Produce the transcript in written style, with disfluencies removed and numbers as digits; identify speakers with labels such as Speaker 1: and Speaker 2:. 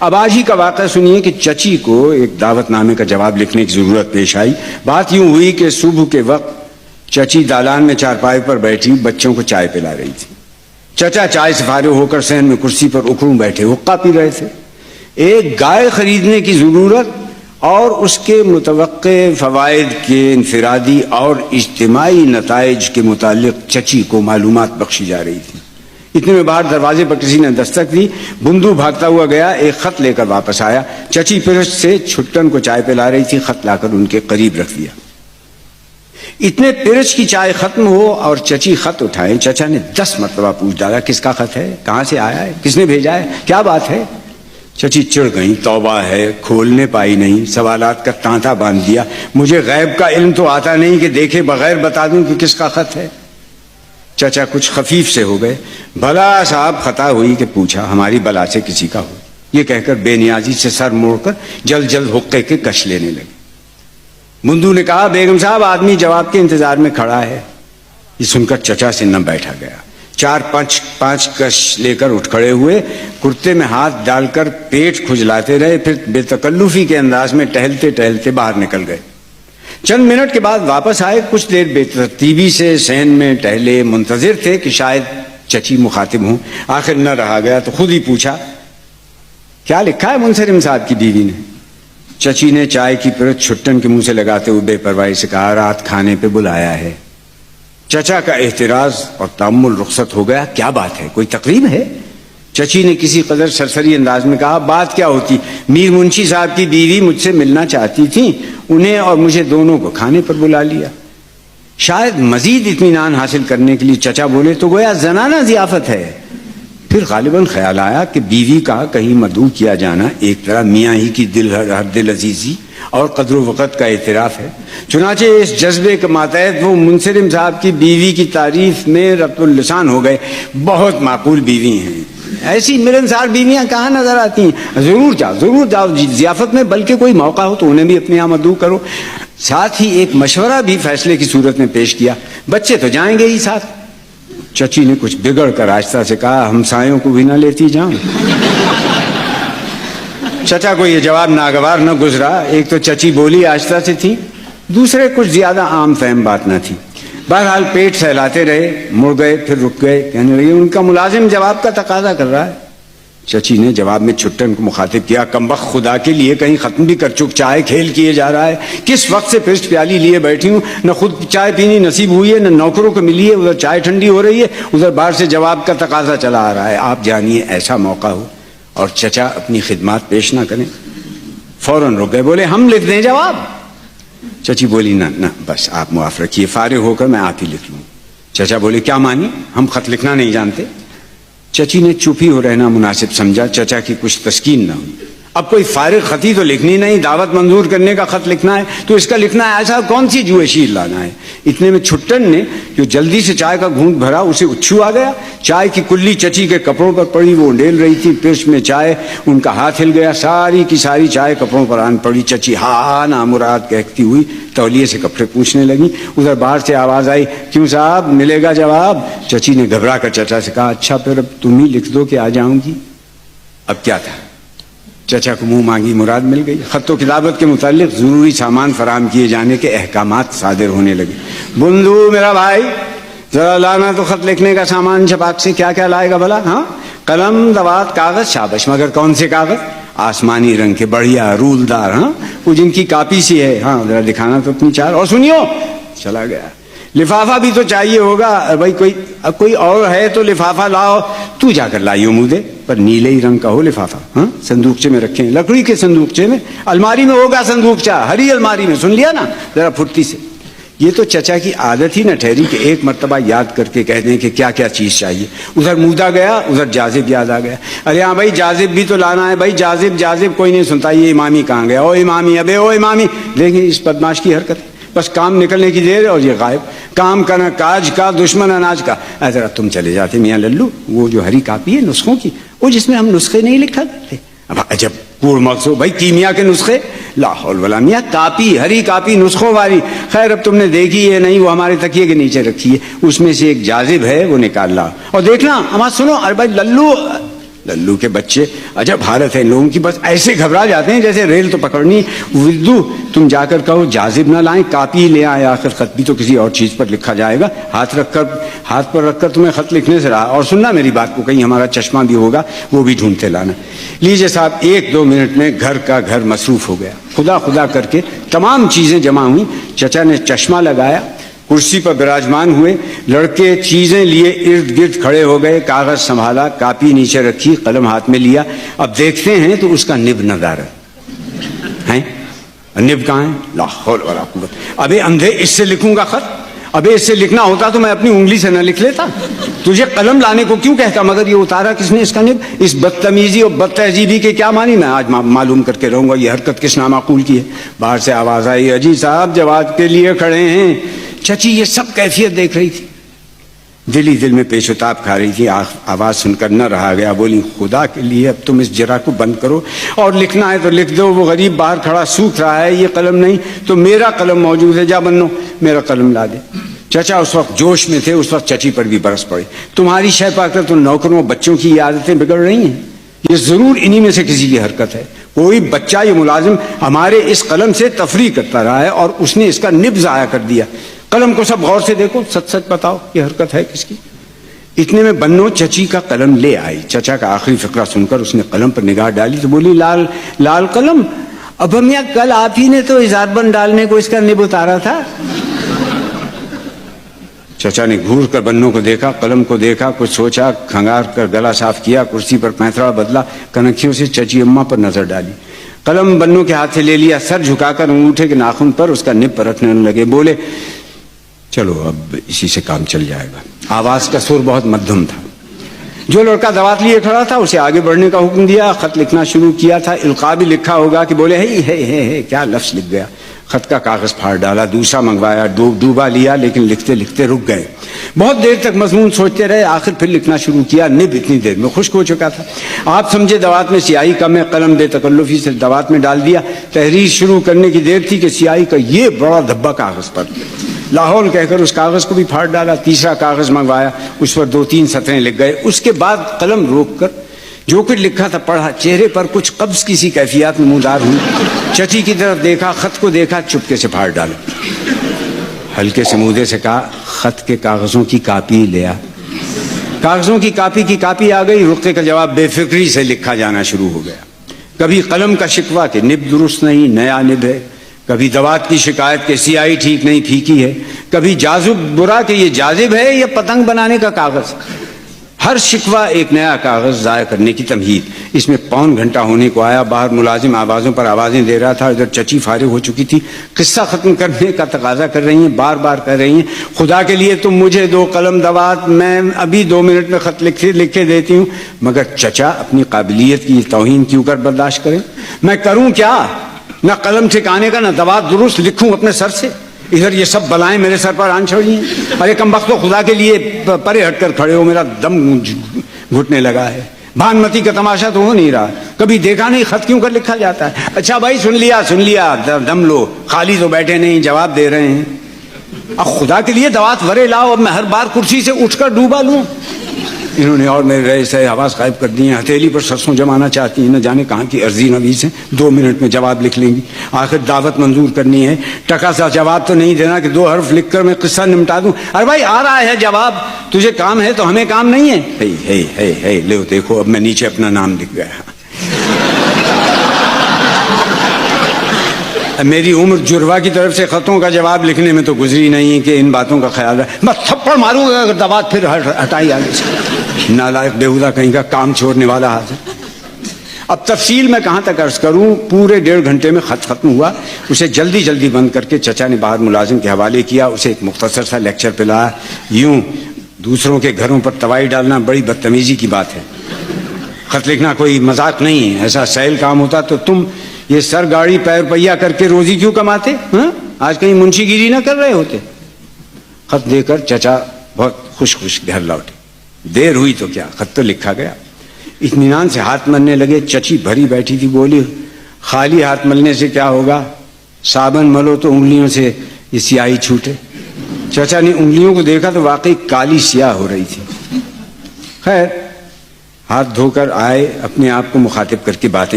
Speaker 1: اب آج ہی کا واقعہ سنیے کہ چچی کو ایک دعوت نامے کا جواب لکھنے کی ضرورت پیش آئی. بات یوں ہوئی کہ صبح کے وقت چچی دالان میں چارپائی پر بیٹھی بچوں کو چائے پلا رہی تھی. چچا چائے سے فارغ ہو کر صحن میں کرسی پر اکھڑوں بیٹھے حقہ پی رہے تھے. ایک گائے خریدنے کی ضرورت اور اس کے متوقع فوائد کے انفرادی اور اجتماعی نتائج کے متعلق چچی کو معلومات بخشی جا رہی تھی. اتنے میں باہر دروازے پر کسی نے دستک دی. بندو بھاگتا ہوا گیا, ایک خط لے کر واپس آیا. چچی پرست سے چھٹن کو چائے پلا رہی تھی, خط لا کر ان کے قریب رکھ دیا. اتنے پرست کی چائے ختم ہو اور چچی خط اٹھائے, چچا نے 10 مرتبہ پوچھ ڈالا کس کا خط ہے, کہاں سے آیا ہے, کس نے بھیجا ہے, کیا بات ہے. چچی چڑ گئی, توبہ ہے, کھولنے پائی نہیں, سوالات کا تانتا باندھ دیا. مجھے غیب کا علم تو آتا نہیں کہ دیکھے بغیر بتا دوں کہ کس کا خط ہے. چچا کچھ خفیف سے ہو گئے. بھلا صاحب خطا ہوئی کہ پوچھا, ہماری بلا سے کسی کا ہو. یہ کہہ کر بے نیازی سے سر موڑ کر جلد جلد حقے کے کش لینے لگے. بندو نے کہا بیگم صاحب آدمی جواب کے انتظار میں کھڑا ہے. یہ سن کر چچا سے نہ بیٹھا گیا. 4-5 کش لے کر اٹھ کھڑے ہوئے, کرتے میں ہاتھ ڈال کر پیٹ کھجلاتے رہے, پھر بے تکلفی کے انداز میں ٹہلتے ٹہلتے باہر نکل گئے. چند منٹ کے بعد واپس آئے. کچھ دیر بے ترتیبی سے صحن میں ٹہلے, منتظر تھے کہ شاید چچی مخاطب ہوں. آخر نہ رہا گیا تو خود ہی پوچھا کیا لکھا ہے منصرم صاحب کی بیوی نے. چچی نے چائے کی پرت چھٹن کے منہ سے لگاتے ہوئے بے پرواہی سے کہا رات کھانے پہ بلایا ہے. چچا کا احتراز اور تأمل رخصت ہو گیا. کیا بات ہے, کوئی تقریب ہے. چچی نے کسی قدر سرسری انداز میں کہا بات کیا ہوتی, میر منشی صاحب کی بیوی مجھ سے ملنا چاہتی تھی, انہیں اور مجھے دونوں کو کھانے پر بلا لیا. شاید مزید اطمینان حاصل کرنے کے لیے چچا بولے تو گویا زنانہ ضیافت ہے. پھر غالباً خیال آیا کہ بیوی کا کہیں مدعو کیا جانا ایک طرح میاں ہی کی دل عزیزی اور قدر و وقت کا اعتراف ہے. چنانچہ اس جذبے کے ماتحت وہ منصرم صاحب کی بیوی کی تعریف میں ربط اللسان ہو گئے. بہت معقول بیوی ہیں, ایسی ملنسار بیویاں کہاں نظر آتی ہیں. ضرور جاؤ ضیافت میں, بلکہ کوئی موقع ہو تو انہیں بھی اپنے یہاں مدعو کرو. ساتھ ہی ایک مشورہ بھی فیصلے کی صورت میں پیش کیا, بچے تو جائیں گے ہی ساتھ. چچی نے کچھ بگڑ کر آہستہ سے کہا ہمسایوں کو بھی نہ لیتی جاؤں. چچا کو یہ جواب ناگوار نہ گزرا. ایک تو چچی بولی آہستہ سے تھی, دوسرے کچھ زیادہ عام فہم بات نہ تھی. بہرحال پیٹ سہلاتے رہے, مڑ گئے, پھر رک گئے. کہنے لگے ان کا ملازم جواب کا تقاضا کر رہا ہے. چچی نے جواب میں چھٹن کو مخاطب کیا کمبخت خدا کے لیے کہیں ختم بھی کر چک, چائے کھیل کیے جا رہا ہے. کس وقت سے پرست پیالی لیے بیٹھی ہوں, نہ خود چائے پینی نصیب ہوئی ہے نہ نوکروں کو ملی ہے. ادھر چائے ٹھنڈی ہو رہی ہے, ادھر باہر سے جواب کا تقاضا چلا آ رہا ہے. آپ جانیے ایسا موقع ہو اور چچا اپنی خدمات پیش نہ کریں. فوراً رک گئے, بولے ہم لکھ دیں جواب. چچی بولی نہ بس آپ معاف رکھیے, فارغ ہو کر میں آپ ہی لکھ لوں. چچا بولے کیا مانی, ہم خط لکھنا نہیں جانتے. چچی نے چپ ہی ہو رہنا مناسب سمجھا. چچا کی کچھ تسکین نہ ہوئی. اب کوئی فارغ خطی تو لکھنی نہیں, دعوت منظور کرنے کا خط لکھنا ہے تو اس کا لکھنا ہے ایسا کون سی جوئے شیر لانا ہے. اتنے میں چھٹن نے جو جلدی سے چائے کا گھونٹ بھرا اسے اچھو آ گیا. چائے کی کلی چچی کے کپڑوں پر پڑی, وہ ڈیل رہی تھی. پرش میں چائے, ان کا ہاتھ ہل گیا, ساری کی ساری چائے کپڑوں پر آن پڑی. چچی ہاں نامراد کہتی ہوئی تولیے سے کپڑے پوچھنے لگی. ادھر باہر سے آواز آئی کیوں صاحب ملے گا جواب. چچی نے گھبرا کر چچا سے کہا اچھا پھر اب تم ہی لکھ دو کہ آ جاؤں گی. اب کیا تھا, چچا کو منہ مانگی مراد مل گئی. خط و کتابت کے متعلق ضروری سامان فراہم کیے جانے کے احکامات صادر ہونے لگے. بندو میرا بھائی ذرا لانا تو خط لکھنے کا سامان چھپاک سے. کیا کیا لائے گا بھلا. ہاں قلم, دوات, کاغذ. شابش, مگر کون سے کاغذ. آسمانی رنگ کے, بڑھیا رولدار, ہاں وہ جن کی کاپی سی ہے. ہاں ذرا دکھانا تو اپنی چار. اور سنیو, چلا گیا. لفافہ بھی تو چاہیے ہوگا بھائی, کوئی اور ہے تو لفافہ لاؤ. تو جا کر لائیو منہ دے, پر نیلے ہی رنگ کا ہو لفافہ. ہاں صندوقچے میں رکھیں, لکڑی کے صندوقچے میں. الماری میں ہوگا صندوقچہ, ہری الماری میں. سن لیا نا ذرا پھرتی سے. یہ تو چچا کی عادت ہی نہ ٹھہری کہ ایک مرتبہ یاد کر کے کہہ دیں کہ کیا کیا چیز چاہیے. ادھر مودا گیا, ادھر جاذب یاد آ گیا. ارے ہاں بھائی جاذب بھی تو لانا ہے. بھائی جاذب کوئی نہیں سنتا. یہ امامی کہاں گیا, او امامی, ابے او امامی. دیکھیں اس بدماش کی حرکت, بس کام نکلنے کی دیر اور یہ غائب. کام کا نہ کاج کا, دشمن اناج کا. ذرا تم چلے جاتے میاں للو, وہ جو ہری کاپی ہے نسخوں کی, وہ جس میں ہم نسخے نہیں لکھا کرتے. اب عجب کوڑ مغزو بھائی, کیمیا کے نسخے. لا حول ولا میاں, کاپی, ہری کاپی نسخوں والی. خیر اب تم نے دیکھی ہے نہیں, وہ ہمارے تکیے کے نیچے رکھی ہے. اس میں سے ایک جاذب ہے, وہ نکال لا. اور دیکھنا ہمارا سنو, ارے بھائی للو للو کے بچے، عجب حالت ہے ان لوگوں کی، بس ایسے گھبرا جاتے ہیں جیسے ریل تو پکڑنی. وردو تم جا کر کہو جازب نہ لائیں، کاپی لے آئے، آخر خط بھی تو کسی اور چیز پر لکھا جائے گا. ہاتھ پر رکھ کر تمہیں خط لکھنے سے رہا. اور سننا میری بات کو، کہیں ہمارا چشمہ بھی ہوگا وہ بھی ڈھونڈتے لانا. لیجیے صاحب، 1-2 منٹ میں گھر کا گھر مصروف ہو گیا. خدا خدا کر کے تمام چیزیں جمع ہوئیں. چچا نے چشمہ لگایا، کرسی پر براجمان ہوئے. لڑکے چیزیں لیے ارد گرد کھڑے ہو گئے. کاغذ سنبھالا، کاپی نیچے رکھی، قلم ہاتھ میں لیا. اب دیکھتے ہیں تو اس کا نب نظر ہے. نب کہاں ہے؟ لا حول ولا قوت. ابے اندھے، اس سے لکھوں گا خط؟ ابے اس سے لکھنا ہوتا تو میں اپنی انگلی سے نہ لکھ لیتا. تجھے قلم لانے کو کیوں کہتا؟ مگر یہ اتارا کس نے اس کا نب؟ اس بدتمیزی اور بد تہذیبی کے کیا معنی؟ میں آج معلوم کر کے رہوں گا یہ حرکت کس نامعقول کی ہے. باہر سے آواز آئی، اجی صاحب جواب کے لیے کھڑے ہیں. چچی یہ سب کیفیت دیکھ رہی تھی، دل ہی دل میں پیش و تاب کھا رہی تھی. آواز سن کر نہ رہا گیا. بولی، خدا کے لیے اب تم اس جرا کو بند کرو، اور لکھنا ہے تو لکھ دو. وہ غریب باہر کھڑا سوکھ رہا ہے. یہ قلم نہیں تو میرا قلم موجود ہے، جا بنو میرا قلم لا دے. چچا اس وقت جوش میں تھے. اس وقت چچی پر بھی برس پڑے. تمہاری شے پا کر تو نوکروں بچوں کی عادتیں بگڑ رہی ہیں. یہ ضرور انہی میں سے کسی کی حرکت ہے. کوئی بچہ یہ ملازم ہمارے اس قلم سے تفریح کرتا رہا ہے اور اس نے اس کا نب ضائع کر دیا. قلم کو سب غور سے دیکھو، سچ سچ بتاؤ یہ حرکت ہے کس کی؟ اتنے میں بنو چچی کا قلم لے آئی. چچا کا آخری فقرہ سن کر اس نے قلم پر نگاہ ڈالی تو بولی، لال قلم؟ اب ہم یہاں کل آپ ہی نے تو اظہار بند ڈالنے کو اس کا نب اتارا تھا. چچا نے گھور کر بنو کو دیکھا، قلم کو دیکھا، کچھ سوچا، کھنگار کر گلا صاف کیا، کرسی پر پینترا بدلا، کنکھیوں سے چچی اماں پر نظر ڈالی. قلم بنو کے ہاتھ سے لے لیا، سر جھکا کر انگوٹھے کے ناخن پر اس کا نب پرکھنے لگے. بولے، چلو اب اسی سے کام چل جائے گا. آواز کا سر بہت مدھم تھا. جو لڑکا دوات لیے کھڑا تھا اسے آگے بڑھنے کا حکم دیا. خط لکھنا شروع کیا تھا. القاء بھی لکھا ہوگا کہ بولے ہے کیا لفظ لکھ گیا. خط کا کاغذ پھاڑ ڈالا، دوسرا منگوایا، ڈوبا لیا، لیکن لکھتے لکھتے رک گئے. بہت دیر تک مضمون سوچتے رہے. آخر پھر لکھنا شروع کیا. نب اتنی دیر میں خشک ہو چکا تھا. آپ سمجھے دوات میں سیاہی کم ہے. قلم بے تکلفی سے دوات میں ڈال دیا. تحریر شروع کرنے کی دیر تھی کہ سیاہی کا یہ بڑا دھبا کاغذ پر لاہور کہہ کر اس کاغذ کو بھی پھاڑ ڈالا. تیسرا کاغذ منگوایا، اس پر 2-3 سطریں لکھ گئے. اس کے بعد قلم روک کر جو کچھ لکھا تھا پڑھا. چہرے پر کچھ قبض کی سی کیفیات نمودار ہوئی. چچی کی طرف دیکھا، خط کو دیکھا، چپکے سے پھاڑ ڈالا. ہلکے سے مودے سے کہا، خط کے کاغذوں کی کاپی لیا. کاغذوں کی کاپی آ گئی. رقعے کا جواب بے فکری سے لکھا جانا شروع ہو گیا. کبھی قلم کا شکوہ کہ نب درست نہیں، نیا نب ہے. کبھی دوات کی شکایت کہ سیاہی ٹھیک نہیں، پھیکی ہے. کبھی جازب برا کہ یہ جازب ہے یا پتنگ بنانے کا کاغذ. ہر شکوہ ایک نیا کاغذ ضائع کرنے کی تمہید. اس میں 1.25 گھنٹہ ہونے کو آیا. باہر ملازم آوازوں پر آوازیں دے رہا تھا. ادھر چچی فارغ ہو چکی تھی. قصہ ختم کرنے کا تقاضا کر رہی ہیں. بار بار کہہ رہی ہیں، خدا کے لیے تم مجھے 2 قلم دوات، میں ابھی 2 منٹ میں خط لکھ کے دیتی ہوں. مگر چچا اپنی قابلیت کی توہین کیوں کر برداشت کریں؟ میں کروں کیا؟ نہ قلم ٹھکانے کا، نہ دوات درست لکھوں اپنے سر سے. ادھر یہ سب بلائیں میرے سر پر آن چھوڑی ہیں. ارے کم بختو، خدا کے لیے پرے ہٹ کر کھڑے ہو، میرا دم گھٹنے لگا ہے. بھانمتی کا تماشا تو ہو نہیں رہا. کبھی دیکھا نہیں خط کیوں کر لکھا جاتا ہے. اچھا بھائی، سن لیا، دم لو. خالی تو بیٹھے نہیں، جواب دے رہے ہیں. اب خدا کے لیے دوات ورے لاؤ. اب میں ہر بار کرسی سے اٹھ کر ڈوبا لوں؟ انہوں نے اور میرے رئیس سے آواز غائب کر دی ہیں. ہتھیلی پر سرسوں جمانا چاہتی ہیں. نہ جانے کہاں کی عرضی نویس ہیں. 2 منٹ میں جواب لکھ لیں گی. آخر دعوت منظور کرنی ہے. ٹکا سا جواب تو نہیں دینا کہ 2 حرف لکھ کر میں قصہ نمٹا دوں. ارے بھائی، آ رہا ہے جواب. تجھے کام ہے تو ہمیں کام نہیں ہے. ہے لو دیکھو، اب میں نیچے اپنا نام لکھ گیا. میری عمر جروا کی طرف سے خطوں کا جواب لکھنے میں تو گزری نہیں کہ ان باتوں کا خیال ہے. میں تھپڑ ماروں گا اگر دوات پھر ہٹائی آگے سے. نالائق بےہودہ کہیں کا کام چھوڑنے والا حاضر. اب تفصیل میں کہاں تک عرض کروں. پورے 1.5 گھنٹے میں خط ختم ہوا. اسے جلدی بند کر کے چچا نے باہر ملازم کے حوالے کیا. اسے ایک مختصر سا لیکچر پلایا. یوں دوسروں کے گھروں پر توائی ڈالنا بڑی بدتمیزی کی بات ہے. خط لکھنا کوئی مذاق نہیں ہے. ایسا سہل کام ہوتا تو تم یہ سر گاڑی پیر پہیا کر کے روزی کیوں کماتے؟ آج کہیں منشی گیری نہ کر رہے ہوتے. خط دے کر چچا بہت خوش گھر لوٹے. دیر ہوئی تو کیا، خط تو لکھا گیا. اطمینان سے ہاتھ ملنے لگے. چچی بھری بیٹھی تھی. بولی، خالی ہاتھ ملنے سے کیا ہوگا؟ صابن ملو تو انگلیوں سے یہ سیاہی چھوٹے. چچا نے انگلیوں کو دیکھا تو واقعی کالی سیاہ ہو رہی تھی. خیر، ہاتھ دھو کر آئے, اپنے آپ کو مخاطب کر کے باتیں